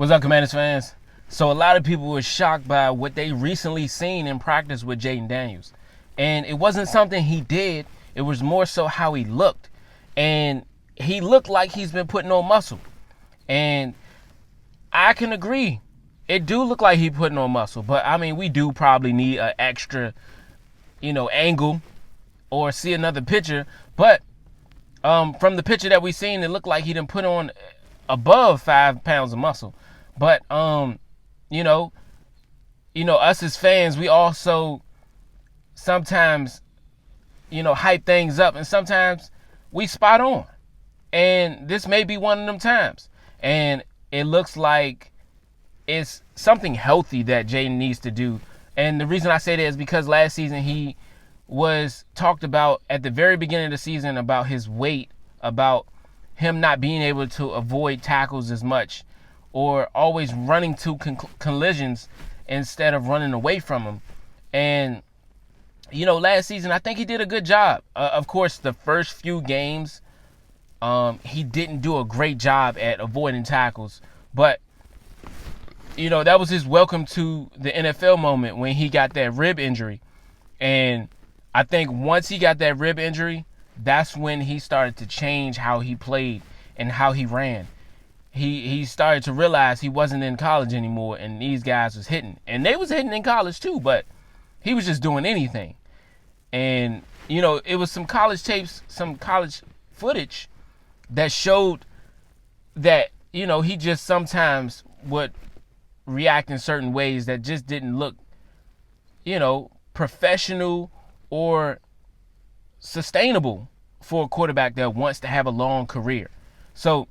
What's up, Commanders fans? So a lot of people were shocked by what they recently seen in practice with Jaden Daniels. And it wasn't something he did. It was more so how he looked. And he looked like he's been putting on muscle. And I can agree. It do look like he putting on muscle. But, I mean, we do probably need an extra, angle or see another picture. But from the picture that we seen, it looked like he didn't put on above 5 pounds of muscle. But us as fans, we also sometimes hype things up, and sometimes we spot on. And this may be one of them times. And it looks like it's something healthy that Jayden needs to do. And the reason I say that is because last season he was talked about at the very beginning of the season about his weight, about him not being able to avoid tackles as much, or always running to collisions instead of running away from them. And, last season, I think he did a good job. Of course, the first few games, he didn't do a great job at avoiding tackles. But, that was his welcome to the NFL moment when he got that rib injury. And I think once he got that rib injury, that's when he started to change how he played and how he ran. He started to realize he wasn't in college anymore, and these guys was hitting. And they was hitting in college too, but he was just doing anything. And, it was some college tapes, some college footage that showed that, he just sometimes would react in certain ways that just didn't look, professional or sustainable for a quarterback that wants to have a long career. So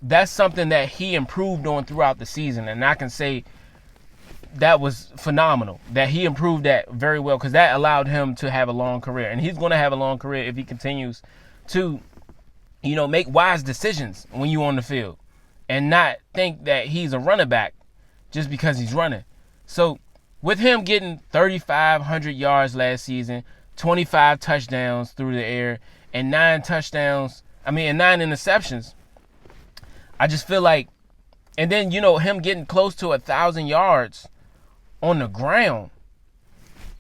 that's something that he improved on throughout the season, and I can say that was phenomenal, that he improved that very well, because that allowed him to have a long career. And he's going to have a long career if he continues to, make wise decisions when you're on the field and not think that he's a running back just because he's running. So with him getting 3,500 yards last season, 25 touchdowns through the air, and 9 interceptions, I just feel like, and then, him getting close to 1,000 yards on the ground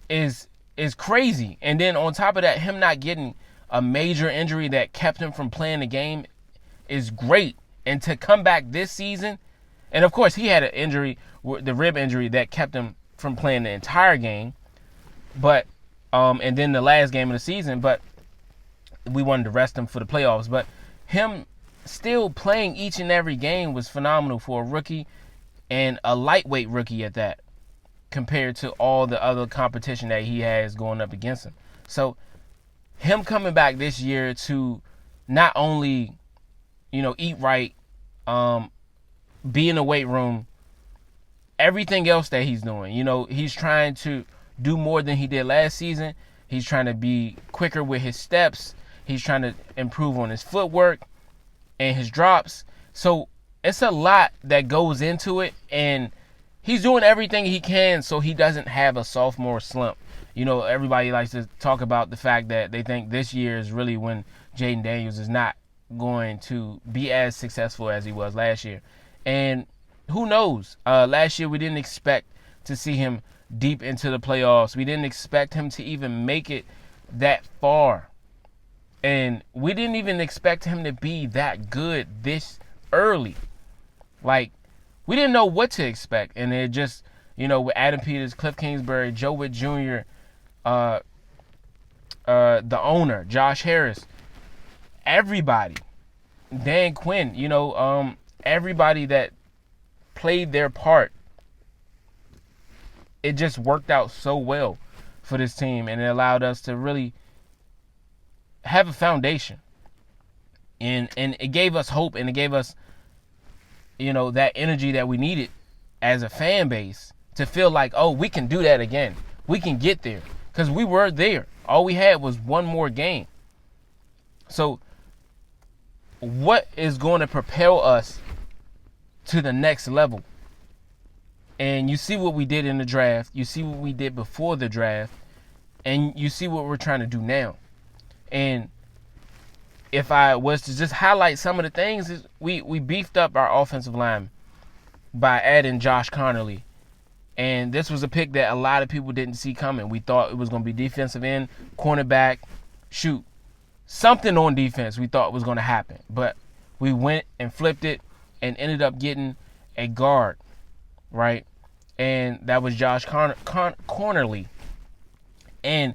is crazy. And then on top of that, him not getting a major injury that kept him from playing the game is great. And to come back this season, and of course he had an injury, the rib injury, that kept him from playing the entire game. But, and then the last game of the season, but we wanted to rest him for the playoffs. But him still playing each and every game was phenomenal for a rookie, and a lightweight rookie at that, compared to all the other competition that he has going up against him. So him coming back this year to not only, eat right, be in the weight room, everything else that he's doing, he's trying to do more than he did last season. He's trying to be quicker with his steps. He's trying to improve on his footwork and his drops. So it's a lot that goes into it, and he's doing everything he can so he doesn't have a sophomore slump. Everybody likes to talk about the fact that they think this year is really when Jaden Daniels is not going to be as successful as he was last year. And who knows? Last year we didn't expect to see him deep into the playoffs. We didn't expect him to even make it that far. And we didn't even expect him to be that good this early. Like, we didn't know what to expect. And it just, with Adam Peters, Cliff Kingsbury, Joe Witt Jr., the owner, Josh Harris, everybody, Dan Quinn, everybody that played their part, it just worked out so well for this team, and it allowed us to really have a foundation, and it gave us hope, and it gave us, that energy that we needed as a fan base to feel like, oh, we can do that again. We can get there, because we were there. All we had was one more game. So what is going to propel us to the next level? And you see what we did in the draft. You see what we did before the draft. And you see what we're trying to do now. And if I was to just highlight some of the things, is we beefed up our offensive line. by adding Josh Connerly. And this was a pick that a lot of people didn't see coming. We thought it was going to be defensive end, cornerback, something on defense we thought was going to happen. But we went and flipped it and ended up getting a guard, right? And that was Josh Connerly. And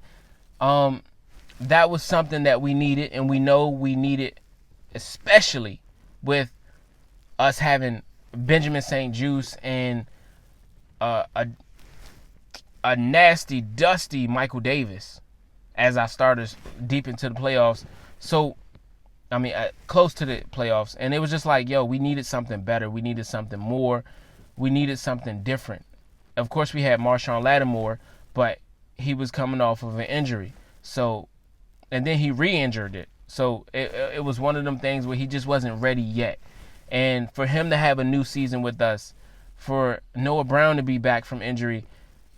that was something that we needed, and we know we needed, especially with us having Benjamin St-Juste and a nasty, dusty Michael Davis as our starters deep into the playoffs. So, I mean, close to the playoffs. And it was just like, yo, we needed something better. We needed something more. We needed something different. Of course, we had Marshawn Lattimore, but he was coming off of an injury. So, and then he re-injured it. So it was one of them things where he just wasn't ready yet. And for him to have a new season with us, for Noah Brown to be back from injury,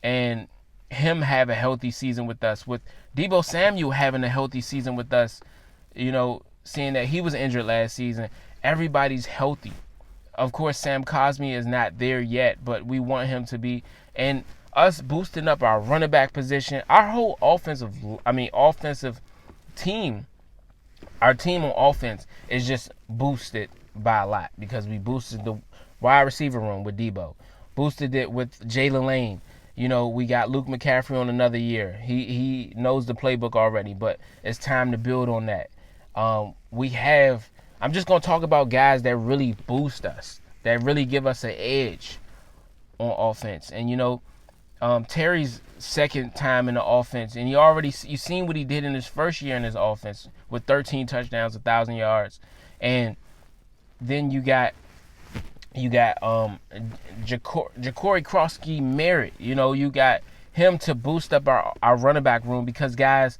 and him have a healthy season with us, with Deebo Samuel having a healthy season with us, you know, seeing that he was injured last season, everybody's healthy. Of course, Sam Cosmi is not there yet, but we want him to be. And us boosting up our running back position, our whole offensive team, our team on offense is just boosted by a lot because we boosted the wide receiver room with Deebo, boosted it with Jalen Lane. You know, we got Luke McCaffrey on another year. He knows the playbook already, but it's time to build on that. I'm just going to talk about guys that really boost us, that really give us an edge on offense. And, you know, Terry's second time in the offense, and you've seen what he did in his first year in his offense with 13 touchdowns, 1,000 yards. And then you got Ja'Cory Croskey-Merritt. You know, you got him to boost up our running back room because, guys,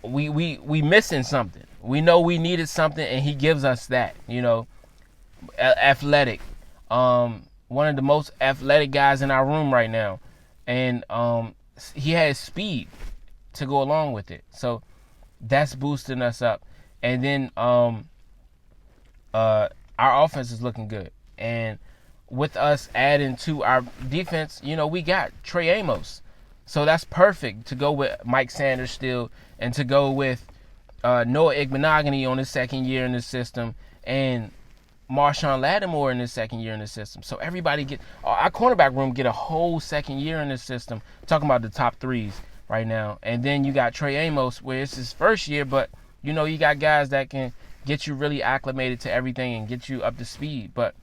we missing something. We know we needed something, and he gives us that. You know, athletic. One of the most athletic guys in our room right now, and he has speed to go along with it. So that's boosting us up. And then our offense is looking good. And with us adding to our defense, you know, we got Trey Amos. So that's perfect to go with Mike Sanders still, and to go with Noah Igbenogany on his second year in the system, and Marshawn Lattimore in his second year in the system. So everybody our cornerback room get a whole second year in the system. Talking about the top threes right now. And then you got Trey Amos, where it's his first year, but you know, you got guys that can get you really acclimated to everything and get you up to speed. But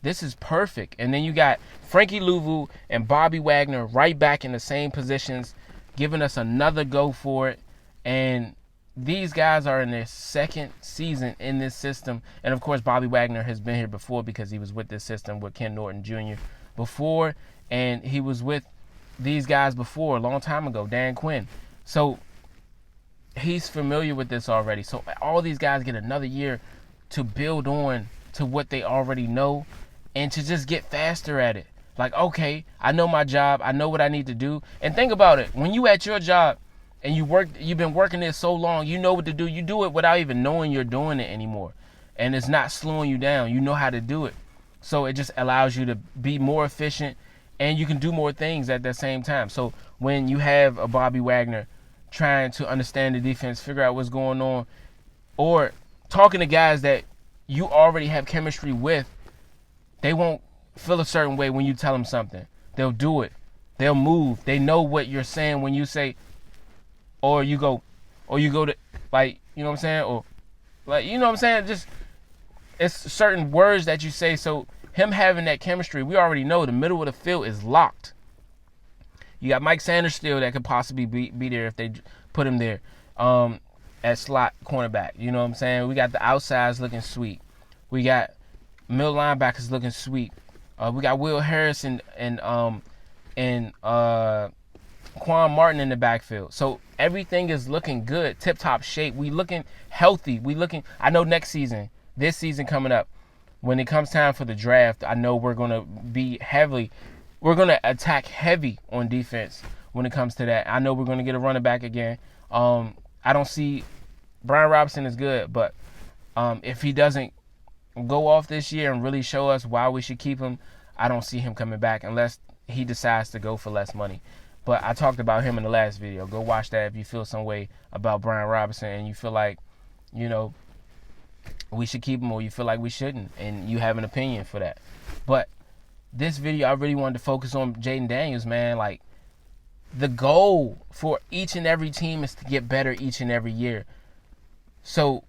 this is perfect. And then you got Frankie Louvu and Bobby Wagner right back in the same positions, giving us another go for it. And these guys are in their second season in this system. And, of course, Bobby Wagner has been here before because he was with this system with Ken Norton Jr. before. And he was with these guys before a long time ago, Dan Quinn. So he's familiar with this already. So all these guys get another year to build on to what they already know and to just get faster at it. Like, okay, I know my job. I know what I need to do. And think about it. When you at your job, and you've been working there so long, you know what to do. You do it without even knowing you're doing it anymore. And it's not slowing you down. You know how to do it. So it just allows you to be more efficient, and you can do more things at the same time. So when you have a Bobby Wagner trying to understand the defense, figure out what's going on, or talking to guys that you already have chemistry with, they won't feel a certain way when you tell them something. They'll do it. They'll move. They know what you're saying when you say, or you go to, like, you know what I'm saying? Or, like, you know what I'm saying? Just, it's certain words that you say. So him having that chemistry, we already know the middle of the field is locked. You got Mike Sanders still that could possibly be there if they put him there at slot cornerback. You know what I'm saying? We got the outsides looking sweet. We got middle linebackers looking sweet. We got Will Harris and Quan Martin in the backfield. So everything is looking good, tip-top shape. We looking healthy. I know this season coming up, when it comes time for the draft, I know we're going to attack heavy on defense when it comes to that. I know we're going to get a running back again. I don't see Brian Robinson is good, but if he doesn't go off this year and really show us why we should keep him, I don't see him coming back unless he decides to go for less money. But I talked about him in the last video. Go watch that if you feel some way about Brian Robinson and you feel like, we should keep him or you feel like we shouldn't and you have an opinion for that. But this video, I really wanted to focus on Jaden Daniels, man. Like, the goal for each and every team is to get better each and every year. So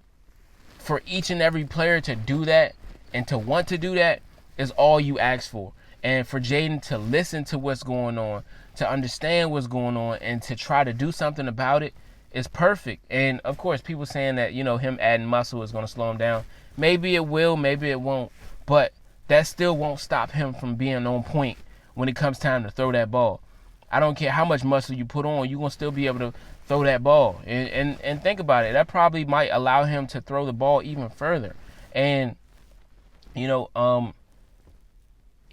for each and every player to do that and to want to do that is all you ask for. And for Jaden to listen to what's going on, to understand what's going on, and to try to do something about it is perfect. And of course, people saying that, him adding muscle is going to slow him down. Maybe it will, maybe it won't. But that still won't stop him from being on point when it comes time to throw that ball. I don't care how much muscle you put on, you're going to still be able to throw that ball. And think about it. That probably might allow him to throw the ball even further. And,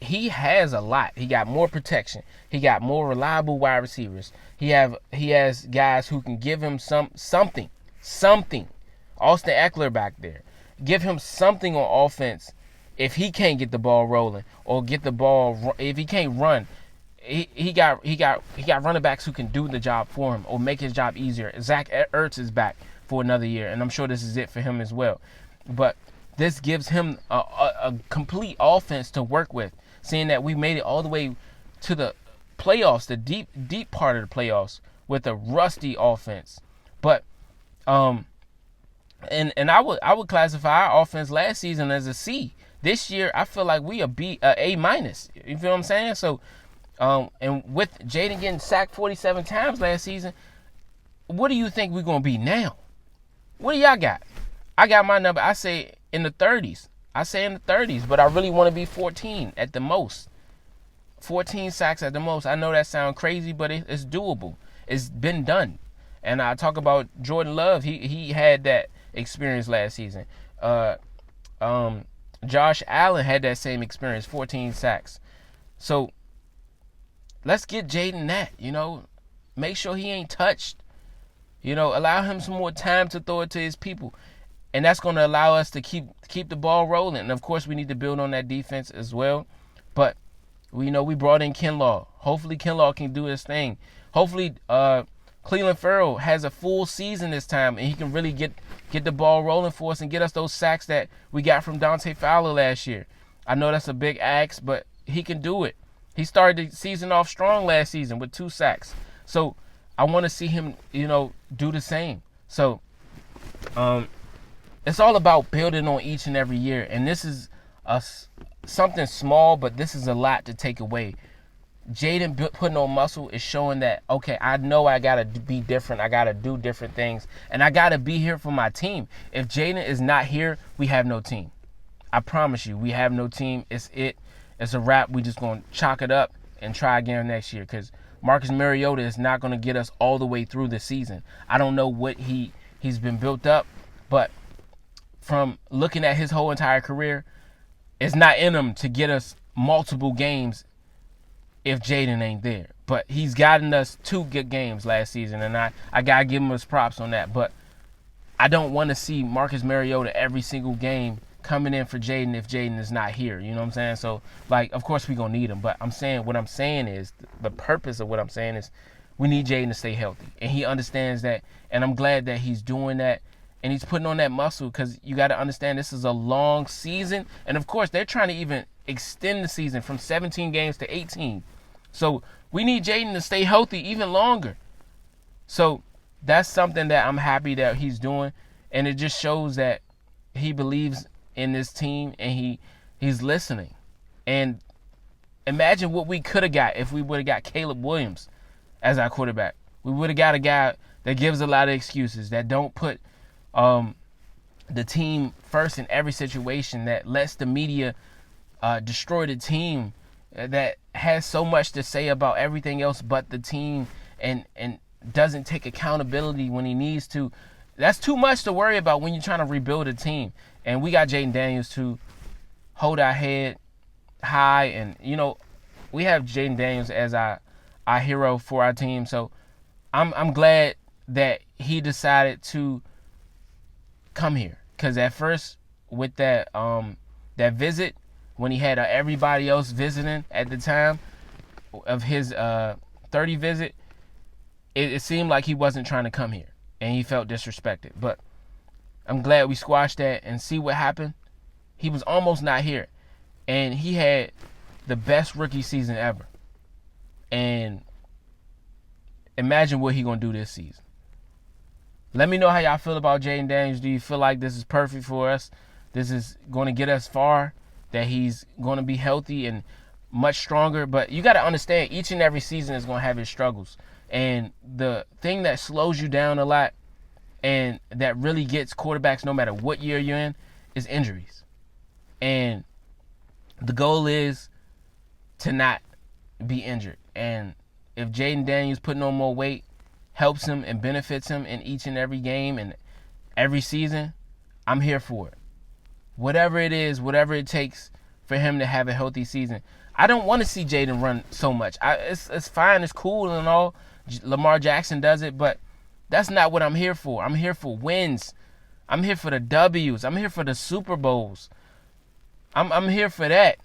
he has a lot. He got more protection. He got more reliable wide receivers. He has guys who can give him something. Austin Eckler back there. Give him something on offense if he can't get the ball rolling or get the ball, if he can't run. He got running backs who can do the job for him or make his job easier. Zach Ertz is back for another year, and I'm sure this is it for him as well. But this gives him a complete offense to work with, seeing that we made it all the way to the playoffs, the deep part of the playoffs, with a rusty offense. But and I would classify our offense last season as a C. This year, I feel like we A minus. You feel what I'm saying? So. And with Jayden getting sacked 47 times last season, what do you think we're going to be now? What do y'all got? I got my number. I say in the 30s. But I really want to be 14 at the most. 14 sacks at the most. I know that sounds crazy, but it's doable. It's been done. And I talk about Jordan Love. He had that experience last season. Josh Allen had that same experience, 14 sacks. So let's get Jayden that, make sure he ain't touched, allow him some more time to throw it to his people. And that's going to allow us to keep the ball rolling. And of course, we need to build on that defense as well. But we brought in Kinlaw. Hopefully Kinlaw can do his thing. Hopefully Cleveland Farrell has a full season this time and he can really get the ball rolling for us and get us those sacks that we got from Dante Fowler last year. I know that's a big ask, but he can do it. He started the season off strong last season with 2 sacks. So I want to see him, do the same. So it's all about building on each and every year. And this is something small, but this is a lot to take away. Jayden putting on muscle is showing that, okay, I know I got to be different. I got to do different things. And I got to be here for my team. If Jayden is not here, we have no team. I promise you, we have no team. It's a wrap. We just going to chalk it up and try again next year because Marcus Mariota is not going to get us all the way through the season. I don't know what he's been built up, but from looking at his whole entire career, it's not in him to get us multiple games if Jayden ain't there. But he's gotten us 2 good games last season, and I got to give him his props on that. But I don't want to see Marcus Mariota every single game coming in for Jayden if Jayden is not here. You know what I'm saying? So, of course we're going to need him. But what I'm saying is, the purpose of what I'm saying is we need Jayden to stay healthy. And he understands that. And I'm glad that he's doing that. And he's putting on that muscle because you got to understand this is a long season. And, of course, they're trying to even extend the season from 17 games to 18. So we need Jayden to stay healthy even longer. So that's something that I'm happy that he's doing. And it just shows that he believes in this team and he's listening. And imagine what we could have got if we would have got Caleb Williams as our quarterback. We would have got a guy that gives a lot of excuses, that don't put the team first in every situation, that lets the media destroy the team, that has so much to say about everything else but the team and doesn't take accountability when he needs to. That's too much to worry about when you're trying to rebuild a team. And we got Jaden Daniels to hold our head high. And, we have Jaden Daniels as our hero for our team. So I'm glad that he decided to come here. Because at first, with that that visit when he had everybody else visiting at the time of his 30 visit, it seemed like he wasn't trying to come here and he felt disrespected. But I'm glad we squashed that and see what happened. He was almost not here, and he had the best rookie season ever. And imagine what he gonna do this season. Let me know how y'all feel about Jaden Daniels. Do you feel like this is perfect for us? This is going to get us far, that he's going to be healthy and much stronger. But you got to understand, each and every season is going to have its struggles. And the thing that slows you down a lot and that really gets quarterbacks no matter what year you're in is injuries. And the goal is to not be injured. And if Jaden Daniels putting on more weight helps him and benefits him in each and every game and every season, I'm here for it. Whatever it is, whatever it takes for him to have a healthy season. I don't want to see Jayden run so much. It's fine, it's cool and all. Lamar Jackson does it, but that's not what I'm here for. I'm here for wins. I'm here for the W's. I'm here for the Super Bowls. I'm here for that.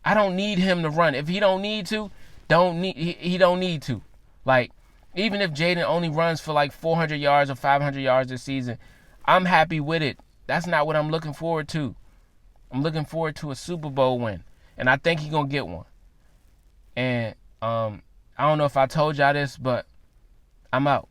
I don't need him to run. If he don't need to, he don't need to. Like, even if Jayden only runs for like 400 yards or 500 yards this season, I'm happy with it. That's not what I'm looking forward to. I'm looking forward to a Super Bowl win, and I think he's going to get one. And I don't know if I told y'all this, but I'm out.